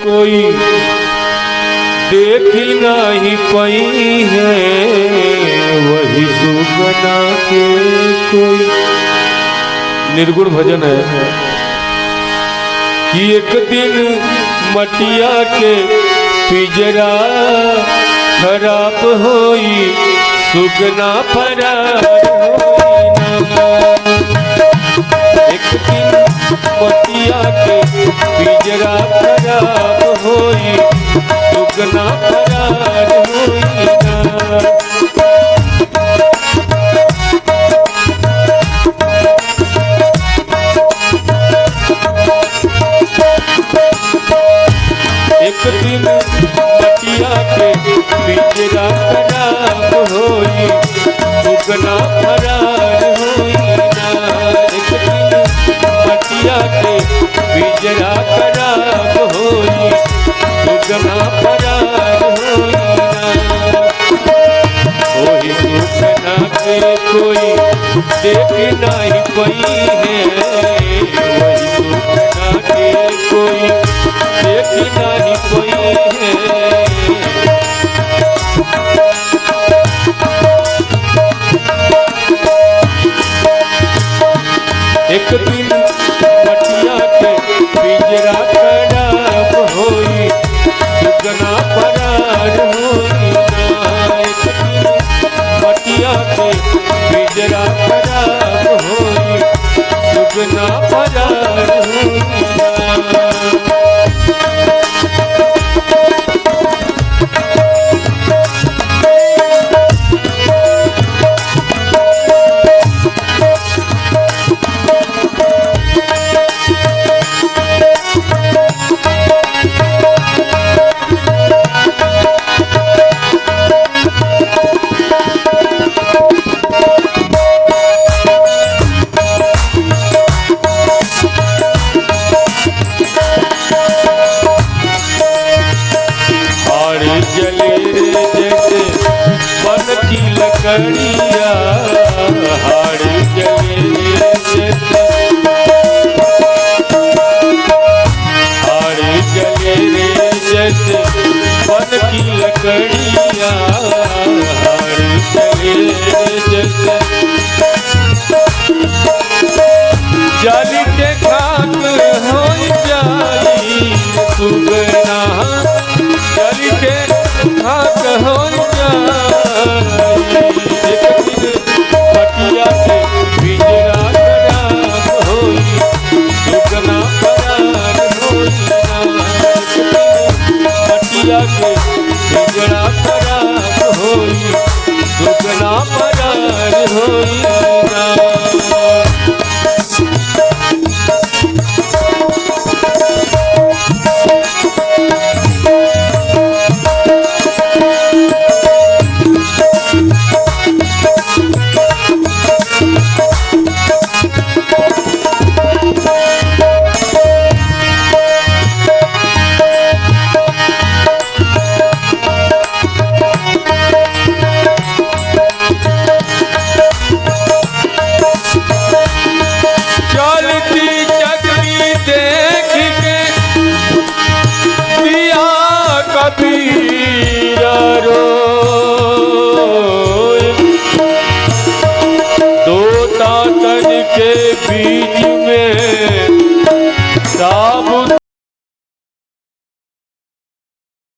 कोई देखी नहीं पाई है, वही सुगना के कोई। निर्गुण भजन है कि एक दिन मटिया के पिजरा खराब होई, सुगना फरार होई। एक दिन मटिया के पिजरा खराब होई, सुगना फरार होई ना। एक दिन मटिया के पिजरा खराब होई, सुगना फरार होई ना। एक दिन मटिया के पिजरा खराब होई, सुगना फरार होई ना। वही सुगना के कोई देख नहीं पाई है, वही सुगना के कोई देख नहीं पाई है। एक दिन मटिया के पिजरा खराब होई, सुगना फरार होई ना। एक दिन मटिया के पिजरा खराब होई, सुगना फरार होई ना। लकड़िया हाड़ जले जैसे, हाड़ जले रे जैसे बन की लकड़िया, हाड़ जले जैसे। जल के खाक हो जाई सुगना, जल के खाक हो जाई।